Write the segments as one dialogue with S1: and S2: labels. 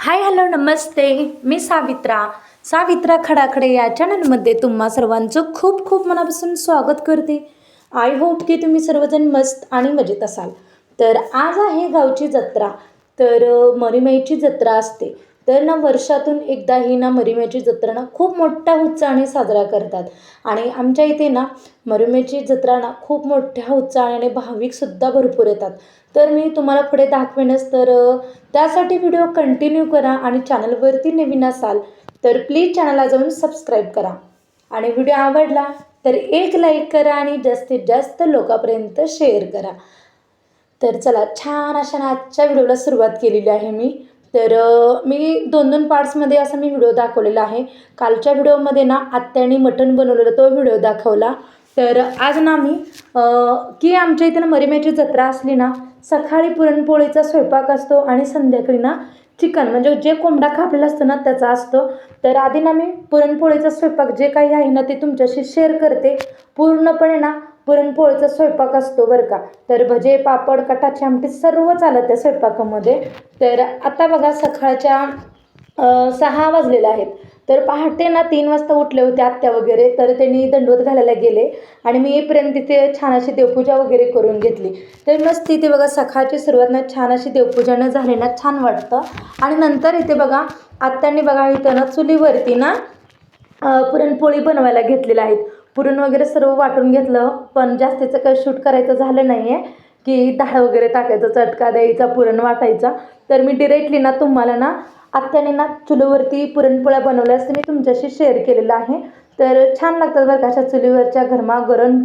S1: Hi hello नमस्ते. मी सावित्रा खडाखडे या चॅनलमध्ये तुम्हा सर्वांचं खूप खूप मनापासून स्वागत करते. आय होप की तुम्ही सर्वजण मस्त आणि मजेत असाल. तर आज आहे गावची जत्रा. तर मरीमाईची जत्रा असते. तर ना वर्षातून एकदा ही ना मरीमाईची जत्रा ना खूप मोठ्या उत्साहाने साजरा करतात. आणि आमच्या इथे ना मरीमाईची जत्रा ना खूप मोठ्या उत्साहाने भाविकसुद्धा भरपूर येतात. तर मी तुम्हाला पुढे दाखवेनच. तर त्यासाठी व्हिडिओ कंटिन्यू करा आणि चॅनलवरती नवीन असाल तर प्लीज चॅनलला जाऊन सबस्क्राईब करा. आणि व्हिडिओ आवडला तर एक लाईक करा आणि जास्तीत जास्त लोकांपर्यंत शेअर करा. तर चला, छान अशा आजच्या व्हिडिओला सुरुवात केलेली आहे मी. तर मी 2-2 पार्ट्समध्ये असा मी व्हिडिओ दाखवलेला आहे. कालच्या व्हिडिओमध्ये ना आत्याने मटण बनवलेलं तो व्हिडिओ दाखवला. तर आज ना मी की आमच्या इथे ना मरीमाईची जत्रा असली ना सकाळी पुरणपोळीचा स्वयंपाक असतो आणि संध्याकाळी ना चिकन म्हणजे जे कोंबडा कापलेला असतो ना त्याचा असतो. तर आधी ना मी पुरणपोळीचा स्वयंपाक जे काही आहे ना ते तुमच्याशी शेअर करते. पूर्णपणे ना पुरणपोळीचा स्वयंपाक असतो बरं का. तर भजे पापड कटाची आमटी सर्व चालत त्या स्वयंपाकामध्ये. तर आता बघा सकाळच्या 6 वाजलेले आहेत. तर पहाटे ना 3 वाजता उठले होते आत्या वगैरे. तर त्यांनी दंडवत घालायला गेले आणि मी येईपर्यंत तिथे छान अशी देवपूजा वगैरे करून घेतली. तर मस्त इथे बघा सकाळची सुरुवात ना छान अशी देवपूजानं झाली ना छान वाटतं. आणि नंतर इथे बघा आत्यांनी बघा इथं ना चुलीवरती ना पुरणपोळी बनवायला घेतलेलं आहेत. पुरण वगैरे सर्व वाटून घेतलं. पण जास्तीचं काही शूट करायचं झालं नाही आहे की डाळ वगैरे टाकायचं, चटका द्यायचा, पुरण वाटायचा. तर मी डिरेक्टली ना तुम्हाला ना आत्याने ना चुलीवरती पुरणपोळ्या बनवल्या असते मी तुमच्याशी शेअर केलेलं आहे. तर छान लागतात बरं का अशा चुलीवरच्या गरमागरम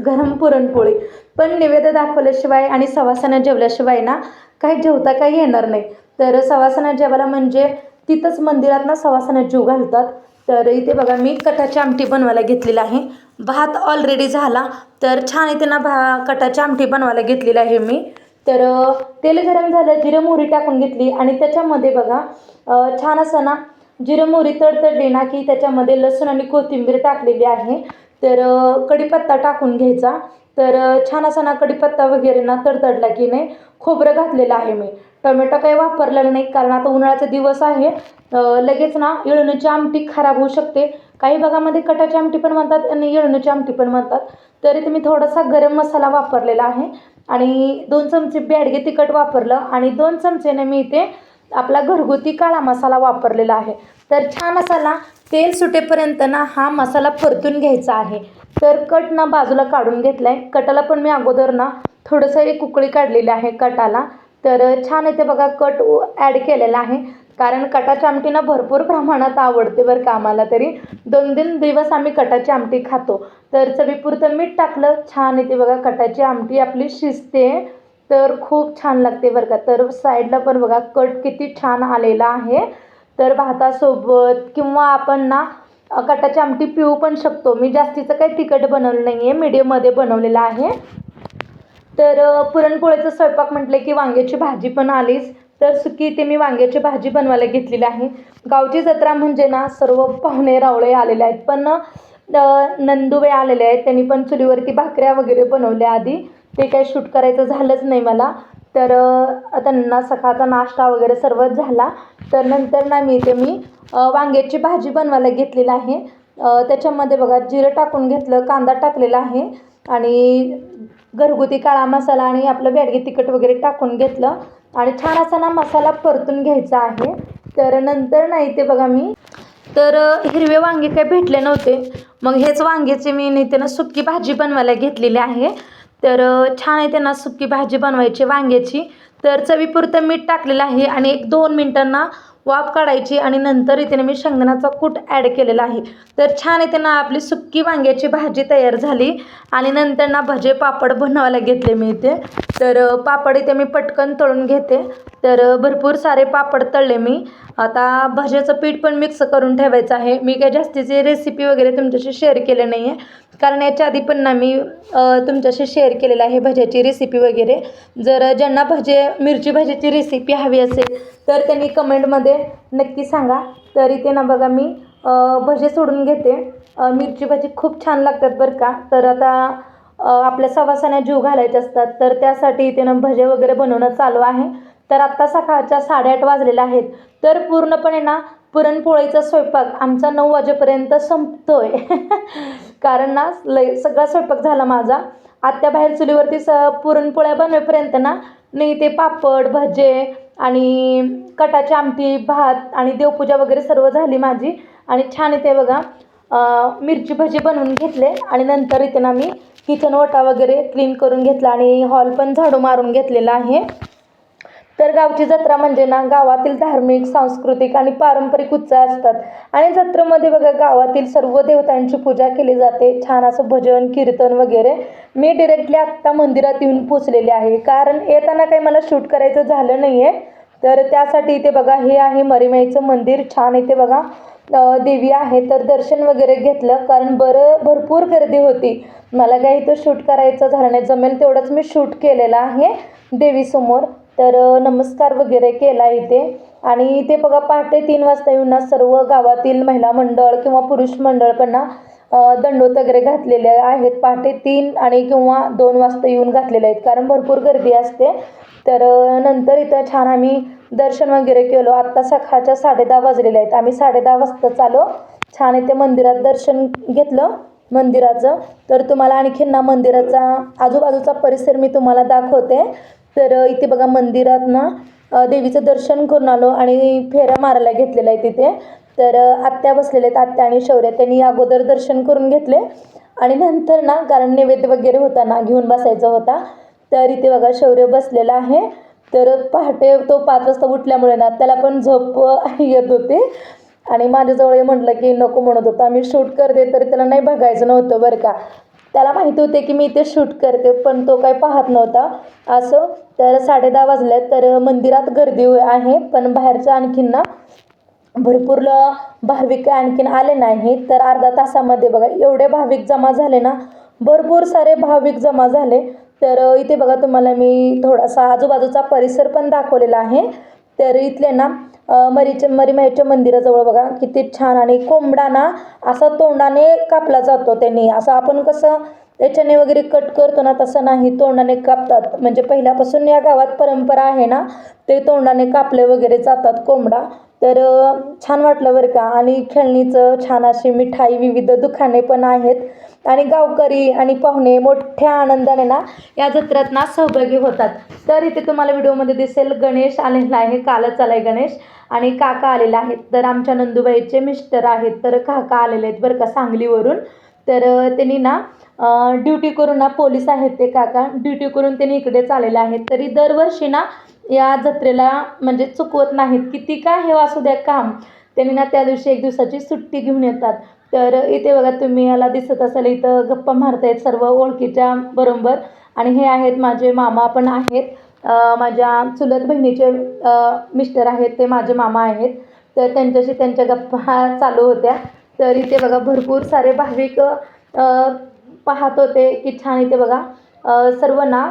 S1: गरम पुरणपोळी. पण नैवेद्य दाखवल्याशिवाय आणि सवासानं जेवल्याशिवाय ना काही जेवता काही येणार नाही. तर सवासानं जेवायला म्हणजे तिथंच मंदिरात ना सवासानं जीव घालतात. तर इथे बघा मी कटाची आमटी बनवायला घेतलेला आहे. भात ऑलरेडी झाला. तर छान इथे ना कटाची आमटी बनवायला घेतलेली आहे मी. तर तेल गरम झालं, जिरं मोहरी टाकून घेतली आणि त्याच्यामध्ये बघा छान असं ना जिरं मोहरी तडतडली ना की त्याच्यामध्ये लसूण आणि कोथिंबीर टाकलेली आहे. तर कढीपत्ता टाकून घ्यायचा. तर छान असा ना कढीपत्ता वगैरे ना तडतडला की नाही खोबरं घातलेलं आहे मी. टोमॅटो काही वापरलेलं नाही कारण आता उन्हाळ्याचा दिवस आहे. लगेच ना येळवणीची आमटी खराब होऊ शकते. काही भागामध्ये कटाची आमटी पण म्हणतात आणि येळवणीची आमटी पण म्हणतात. तर इथे मी थोडासा गरम मसाला वापरलेला आहे आणि 2 चमचे बेडगे तिखट वापरलं आणि 2 चमचेने मी इथे आपला घरगुती काळा मसाला वापरलेला आहे. तर छान असा ना तेल सुटेपर्यंत ना हा मसाला परतून घ्यायचा आहे. तर कट ना बाजूला काढून घेतला आहे. कटाला पण मी अगोदर ना थोडंसं एक उकळी काढलेली आहे कटाला. तर छान इथे बघा कट ॲड केलेला आहे. कारण कटाची आमटी ना भरपूर प्रमाणात आवडते बरं का आम्हाला. तरी 2-3 दिवस आम्ही कटाची आमटी खातो. तर चवीपुरतं मीठ टाकलं. छान इथे बघा कटाची आमटी आपली शिजते. तर खूप छान लागते बरं का. तर साईडला पण बघा कट किती छान आलेला आहे. तर भातासोबत किंवा आपण ना कटाची आमटी पिऊ पण शकतो. मी जास्तीचं काही तिखट बनवलं नाही आहे, मीडियममध्ये बनवलेलं आहे. तर पुरणपोळीचा स्वयंपाक म्हटलं की वांग्याची भाजी पण आलीच. तर सुकी इथे मी वांग्याची भाजी बनवायला घेतलेली आहे. गावची जत्रा म्हणजे ना सर्व पाहुणे रावळे आलेले आहेत. पण नंदुबाई आलेले आहेत. त्यांनी पण चुलीवरती भाकऱ्या वगैरे बनवल्या आधी. ते काही शूट करायचं झालंच नाही मला. तर त्यांना सकाळचा नाश्ता वगैरे सर्वच झाला. तर नंतर ना मी वांग्याची भाजी बनवायला घेतलेली आहे. त्याच्यामध्ये बघा जिरं टाकून घेतलं, कांदा टाकलेला आहे आणि घरगुती काळा मसाला आणि आपलं बेडगे तिखट वगैरे टाकून घेतलं आणि छान असा ना मसाला परतून घ्यायचा आहे. तर नंतर ना इथे बघा मी तर हिरवे वांगे काही भेटले नव्हते. मग हेच वांग्याची मी इथे ना सुकी भाजी बनवायला घेतलेली आहे. तर छान इथे ना सुकी भाजी बनवायची वांग्याची. तर चवीपुरतं मीठ टाकलेलं आहे आणि 1-2 मिनिटांना वाफ काढायची आणि नंतर इथे मी शेंगदाण्याचा कूट ॲड केलेला आहे. तर छान इथे ना आपली सुकी वांग्याची भाजी तयार झाली आणि नंतर ना भजे पापड बनवायला घेतले मी इथे. तर पापड इथे मी पटकन तळून घेते. तर भरपूर सारे पापड तळले मी. आता भज्याचं पीठ पण मिक्स करून ठेवायचं आहे. मी काही जास्तीची रेसिपी वगैरे तुमच्याशी शेअर केले नाही आहे कारण याच्या आधी पण ना मी तुमच्याशी शेअर केलेलं आहे भज्याची रेसिपी वगैरे. जर ज्यांना मिरची भज्याची रेसिपी हवी असेल तर त्यांनी कमेंटमध्ये नक्की सांगा. तर इथे ना बघा मी भजे सोडून घेते. मिरची भजी खूप छान लागतात बरं का. तर आता आपल्या सवासाने जीव घालायचे असतात तर त्यासाठी इथे ना भजे वगैरे बनवणं चालू आहे. तर आत्ता सकाळच्या 8:30 वाजलेल्या आहेत. तर पूर्णपणे ना पुरणपोळीचा स्वयंपाक आमचा 9 वाजेपर्यंत संपतोय. कारण ना सगळा स्वयंपाक झाला माझा. आत्या बाहेर चुलीवरती पुरणपोळ्या बनवेपर्यंत ना नाही ते पापड भजे आणि कटाची आमटी भात आणि देवपूजा वगैरे सर्व झाली माझी. आणि छान इथे बघा मिरची भजी बनवून घेतले आणि नंतर इथे ना मी किचन ओटा वगैरे क्लीन करून घेतला आणि हॉल पण झाडू मारून घेतलेला आहे. तर गावची जत्रा म्हणजे ना गावातील धार्मिक सांस्कृतिक आणि पारंपरिक उत्सव असतात. आणि जत्रेमध्ये बघा गावातील सर्व देवतांची पूजा केली जाते. छान असं भजन कीर्तन वगैरे. मी डिरेक्टली आत्ता मंदिरात येऊन पोचलेले आहे, कारण येताना काही मला शूट करायचं झालं नाही आहे. तर त्यासाठी इथे बघा हे आहे मरीमाईचं मंदिर. छान इथे बघा देवी आहे. तर दर्शन वगैरे घेतलं, कारण भरपूर गर्दी होती. मला काही इथं शूट करायचं झालं नाही. जमेल तेवढंच मी शूट केलेलं आहे देवीसमोर. तर नमस्कार वगैरे केला इथे. आणि इथे बघा पहाटे 3 वाजता येऊन ना सर्व गावातील महिला मंडळ किंवा पुरुष मंडळ पण ना दंडोत वगैरे घातलेले आहेत. पहाटे 3 आणि किंवा 2 वाजता येऊन घातलेले आहेत, कारण भरपूर गर्दी असते. तर नंतर इथं छान आम्ही दर्शन वगैरे केलं. आत्ता सकाळच्या 10:30 वाजलेले आहेत. आम्ही 10:30 वाजता चालो. छान इथे मंदिरात दर्शन घेतलं मंदिराचं. तर तुम्हाला आणखीन ना मंदिराचा आजूबाजूचा परिसर मी तुम्हाला दाखवते. तर इथे बघा मंदिरात ना देवीचं दर्शन करून आलो आणि फेऱ्या मारायला घेतलेला आहे तिथे. तर आत्या बसलेले आहेत, आत्या आणि शौर्य. त्यांनी अगोदर दर्शन करून घेतले आणि नंतर ना कारण नैवेद्य वगैरे होता ना घेऊन बसायचा होता. तर इथे बघा शौर्य बसलेला आहे. तर पहाटे तो 5 वाजता उठल्यामुळे ना त्याला पण झोप येत होती आणि माझ्याजवळ म्हटलं की नको म्हणत होता. मी शूट करते तर त्याला नाही बघायचं नव्हतं बरं का. त्याला माहिती होते की मी इथे शूट करते, पण तो काही पाहत नव्हता असं. तर 10:30 वाजले. तर मंदिरात गर्दी आहे, पण बाहेरचं आणखीन ना भरपूर भाविक आणखीन आले नाही. तर अर्धा तासामध्ये बघा एवढे भाविक जमा झाले ना, भरपूर सारे भाविक जमा झाले. तर इथे बघा तुम्हाला मी थोडासा आजूबाजूचा परिसर पण दाखवलेला आहे. तर इथले ना मरीमाईच्या मंदिराजवळ बघा किती छान. आणि कोंबडा ना असा तोंडाने कापला जातो त्यांनी. असं आपण कसं त्याच्याने वगैरे कट करतो ना, तसं नाही, तोंडाने कापतात. म्हणजे पहिल्यापासून या गावात परंपरा आहे ना, ते तोंडाने कापले वगैरे जातात कोंबडा. तर छान वाटलं बरं का. आणि खेळणीचं छान अशी मिठाई विविध दुकाने पण आहेत. आणि गावकरी आणि पाहुणे मोठ्या आनंदाने ना या जत्रेत ना सहभागी होतात. तर इथे तुम्हाला व्हिडिओमध्ये दिसेल गणेश आलेला आहे. कालच आलाय गणेश. आणि काका आलेले आहेत. तर आमच्या नंदूबाईचे मिस्टर आहेत. तर काका आलेले आहेत बरं का सांगलीवरून. तर त्यांनी ना ड्युटी करून ना पोलीस आहेत ते काका. ड्युटी करून त्यांनी इकडेच आलेले आहेत. तरी दरवर्षी ना या जत्रेला म्हणजे चुकवत नाहीत. किती काय हे असू द्या काम, त्यांनी ना त्या दिवशी 1 दिवसाची सुट्टी घेऊन येतात. तर इथे बघा तुम्ही याला दिसत असेल इथं गप्पा मारतायत सर्व ओळखीच्या बरोबर. आणि हे आहेत माझे मामा पण आहेत. माझ्या चुलत बहिणीचे मिस्टर आहेत, ते माझे मामा आहेत. तर त्यांच्याशी त्यांच्या गप्पा चालू होत्या. तर इथे बघा भरपूर सारे भाविक पाहत होते की छान. इथे बघा सर्व ना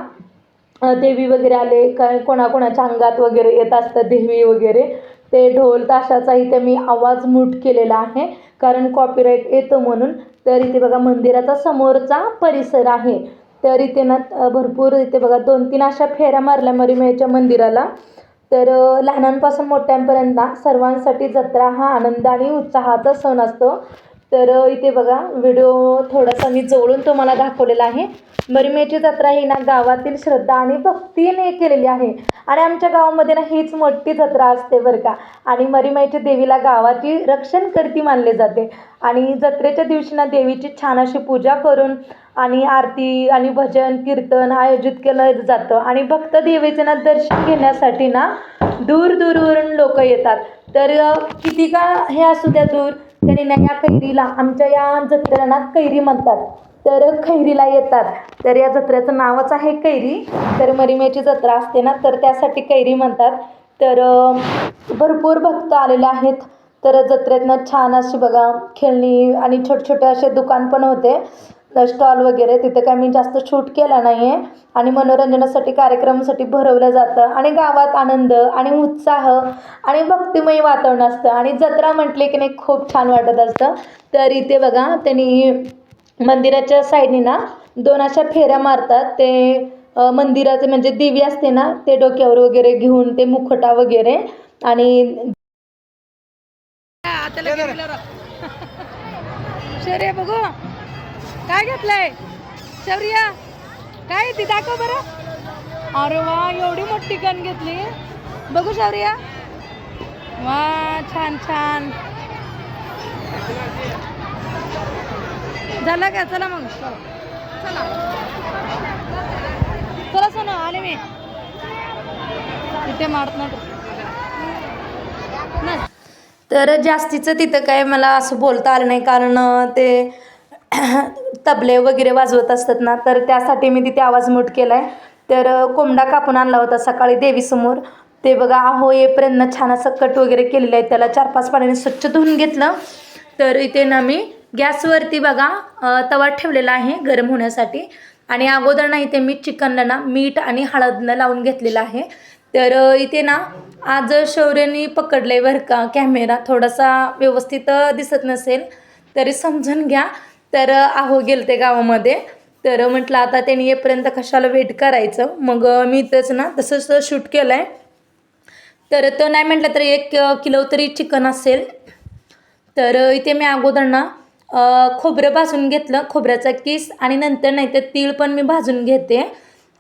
S1: देवी वगैरे आले. काय कोणाकोणाच्या अंगात वगैरे येत असतं देवी वगैरे. ते ढोल ताशाचा इथे मी आवाज म्यूट केलेला आहे, कारण कॉपीराईट येतं म्हणून. तर इथे बघा मंदिराचा समोरचा परिसर आहे. तर इथे ना भरपूर इथे बघा 2-3 अशा फेऱ्या मारल्या मरीमाईच्या मंदिराला. तर लहानांपासून मोठ्यांपर्यंत ना सर्वांसाठी जत्रा हा आनंद आणि उत्साहाचा सण असतो. तर इथे बघा व्हिडिओ थोडासा मी जवळून तुम्हाला दाखवलेला आहे. मरीमाईची जत्रा ही ना गावातील श्रद्धा आणि भक्तीने केलेली आहे. आणि आमच्या गावामध्ये ना हीच मोठी जत्रा असते बरं का. आणि मरीमाईच्या देवीला गावाची रक्षणकर्ती मानले जाते. आणि जत्रेच्या दिवशी ना देवीची छान अशी पूजा करून आणि आरती आणि भजन कीर्तन आयोजित केलं जातं. आणि भक्त देवीचे ना दर्शन घेण्यासाठी ना दूरवरून लोक येतात. तर किती का हे असू द्या दूर, तरी ना या कैरीला, आमच्या या जत्रेला ना कैरी म्हणतात. तर खैरीला येतात. तर या जत्रेचं नावच आहे कैरी. तर मरीमाईची जत्रा असते ना, तर त्यासाठी कैरी म्हणतात. तर भरपूर भक्त आलेले आहेत. तर जत्रेतनं छान अशी बघा खेळणी आणि छोटे छोटे असे दुकान पण होते, स्टॉल वगैरे. तिथे काय मी जास्त शूट केला नाही आहे. आणि मनोरंजनासाठी कार्यक्रमासाठी भरवलं जातं. आणि गावात आनंद आणि उत्साह आणि भक्तिमय वातावरण असतं. आणि जत्रा म्हटले की नाही खूप छान वाटत असतं. तर इथे बघा त्यांनी मंदिराच्या साईडनी ना 2 अशा फेऱ्या मारतात. ते मंदिराचे म्हणजे देवी असते ना ते डोक्यावर वगैरे घेऊन ते मुखटा वगैरे आणि शौर्य बघू काय घेतलंय शौर्य काय ती दाखव बरं अरे वा एवढी मोठी गन घेतली बघू शौर्य वा छान छान झालं का चला मग चला चला सोना आले मी इथे मारत नाही तर जास्तीचं तिथं काय मला असं बोलता आलं नाही कारण ते तबले वगैरे वाजवत असतात ना तर त्यासाठी मी तिथे आवाज मूट केला आहे तर कोंबडा कापून आणला होता सकाळी देवीसमोर ते बघा आहो येपर्यंत छान असं कट वगैरे केलेलं आहे त्याला 4-5 पाण्याने स्वच्छ धुवून घेतलं तर इथे ना मी गॅसवरती बघा तवा ठेवलेला आहे गरम होण्यासाठी आणि अगोदर ना इथे मी चिकनला ना मीठ आणि हळदनं लावून घेतलेलं आहे तर इथे ना आज शौर्याने पकडले बरं का कॅमेरा थोडासा व्यवस्थित दिसत नसेल तरी समजून घ्या तर आहो गेलते गावामध्ये तर म्हटलं आता त्यांनी येपर्यंत कशाला वेट करायचं मग मी इथंच ना तसंच शूट केलं आहे तर तो नाही म्हटलं तरी 1 किलो तरी चिकन असेल तर इथे मी अगोदर ना खोबरं भाजून घेतलं खोबऱ्याचा किस आणि नंतर नाही तर तीळ पण मी भाजून घेते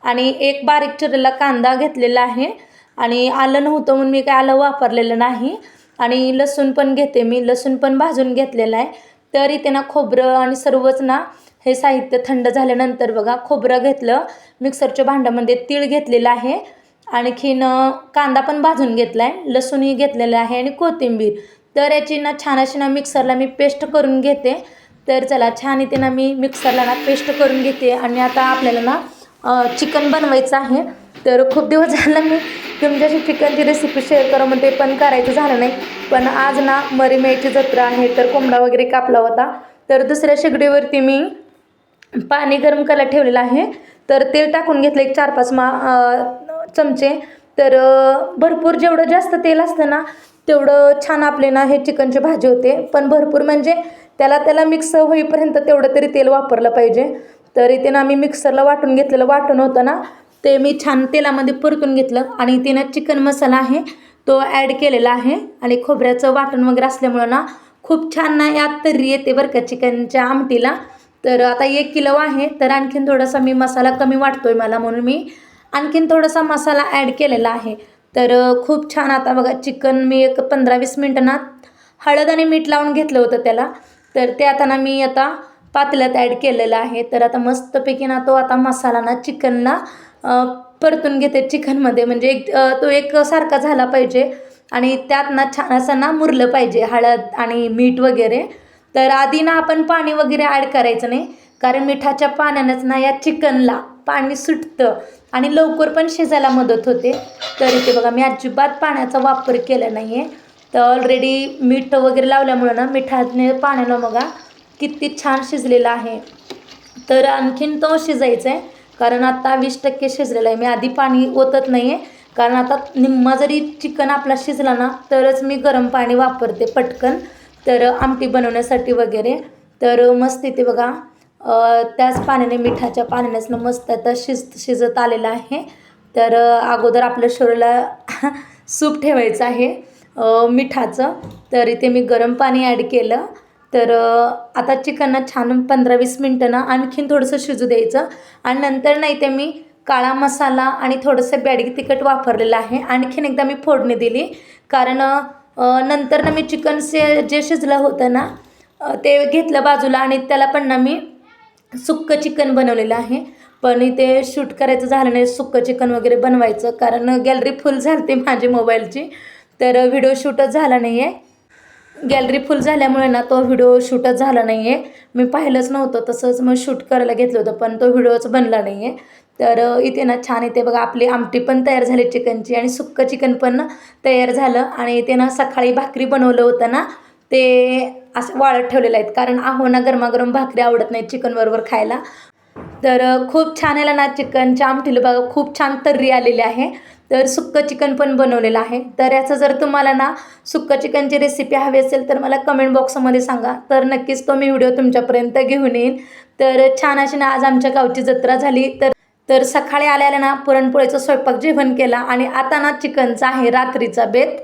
S1: आणि एक बारीक चिरलेला कांदा घेतलेला आहे आणि आलं नव्हतं म्हणून मी काय आलं वापरलेलं नाही आणि लसूण पण घेते मी लसूण पण भाजून घेतलेलं आहे तर इथे ना खोबरं आणि सर्वच ना हे साहित्य थंड झाल्यानंतर बघा खोबरं घेतलं मिक्सरच्या भांड्यामध्ये तीळ घेतलेलं आहे आणखीन कांदा पण भाजून घेतला आहे लसूणही घेतलेलं आहे आणि कोथिंबीर तर याची ना छान अशी ना मिक्सरला मी पेस्ट करून घेते तर चला छान इथे ना मी मिक्सरला ना पेस्ट करून घेते आणि आता आपल्याला ना चिकन बनवायचं आहे तर खूप दिवस झालं मी तुमच्याशी चिकनची रेसिपी शेअर करा म्हणते पण करायचं झालं नाही पण आज ना मरीमेची जत्रा आहे तर कोंबडा वगैरे कापला होता तर दुसऱ्या शेगडीवरती मी पाणी गरम करायला ठेवलेलं आहे तर तेल टाकून घेतलं एक 4-5 चमचे तर भरपूर जेवढं जास्त तेल असतं ना तेवढं छान आपले ना हे चिकनची भाजी होते पण भरपूर म्हणजे त्याला मिक्स होईपर्यंत तेवढं तरी तेल वापरलं पाहिजे तर इथे ना मी मिक्सरला वाटून घेतलेलं वाटून होतं ना ते मी छान तेलामध्ये परतून घेतलं आणि इथे ना चिकन मसाला आहे तो ॲड केलेला आहे आणि खोबऱ्याचं वाटण वगैरे असल्यामुळं ना खूप छान ना यात तर्री येते बरं का चिकनच्या आमटीला तर आता 1 किलो आहे तर आणखीन थोडासा मी मसाला कमी वाटतोय मला म्हणून मी आणखीन थोडासा मसाला ॲड केलेला आहे तर खूप छान आता बघा चिकन मी एक 15-20 मिनटं ना हळद आणि मीठ लावून घेतलं होतं त्याला तर ते आता ना मी आता पातेल्यात ॲड केलेलं आहे तर आता मस्तपैकी ना तो आता मसाला ना चिकनला परतून घेते चिकनमध्ये म्हणजे तो एक सारखा झाला पाहिजे आणि त्यात ना छान असं ना मुरलं पाहिजे हळद आणि मीठ वगैरे तर आधी ना आपण पाणी वगैरे ॲड करायचं नाही कारण मिठाच्या पाण्यानंच ना या चिकनला पाणी सुटतं आणि लवकर पण शिजायला मदत होते तर इथे बघा मी अजिबात पाण्याचा वापर केला नाही आहे तर ऑलरेडी मीठ वगैरे लावल्यामुळं ना मिठाने पाण्यानं बघा किती छान शिजलेला आहे तर आणखीन तो शिजायचा आहे कारण आता 20% शिजलेला आहे मी आधी पाणी ओतत नाही आहे कारण आता निम्मा जरी चिकन आपला शिजला ना तरच मी गरम पाणी वापरते पटकन तर आमटी बनवण्यासाठी वगैरे तर मस्त इथे बघा त्याच पाण्याने मिठाच्या पाण्यानेच मस्त आता शिजत आलेलं आहे तर अगोदर आपल्या शरीराला सूप ठेवायचं आहे मिठाचं तर इथे मी गरम पाणी ॲड केलं तर आता चिकनना छान 15-20 मिनटं ना आणखीन थोडंसं शिजू द्यायचं आणि नंतर नाही ते मी काळा मसाला आणि थोडंसं बॅडगी तिखट वापरलेलं आहे आणखीन एकदा मी फोडणी दिली कारण नंतर ना मी चिकन जे शिजलं होतं ना ते घेतलं बाजूला आणि त्याला पण ना मी सुक्कं चिकन बनवलेलं आहे पण इथे शूट करायचं झालं नाही सुक्कं चिकन वगैरे बनवायचं कारण गॅलरी फुल झाली माझी मोबाईलची तर व्हिडिओ शूटच झाला नाही आहे गॅलरी फुल झाल्यामुळे ना तो व्हिडिओ शूटच झाला नाही आहे मी पाहिलंच नव्हतं तसंच मग शूट करायला घेतलं होतं पण तो व्हिडिओच बनला नाही आहे तर इथे ना छान इथे बघा आपली आमटी पण तयार झाली चिकनची आणि सुक्कं चिकन पण तयार झालं आणि इथे ना सकाळी भाकरी बनवलं होतं ना ते असं वाळत ठेवलेलं आहेत कारण आहो ना गरमागरम भाकरी आवडत नाही चिकनबरोबर खायला तर खूप छान याला ना चिकनच्या आमटीला बघा खूप छान तर्री आलेली आहे तर सुक्कं चिकन पण बनवलेलं आहे तर याचं जर तुम्हाला ना सुक्कं चिकनची रेसिपी हवी असेल तर मला कमेंट बॉक्समध्ये सांगा तर नक्कीच तो मी व्हिडिओ तुमच्यापर्यंत घेऊन येईन तर छान अशी ना आज आमच्या गावची जत्रा झाली तर तर सकाळी आल्याला ना पुरणपोळीचं स्वयंपाक जेवण केला आणि आता ना चिकनचा आहे रात्रीचा बेत.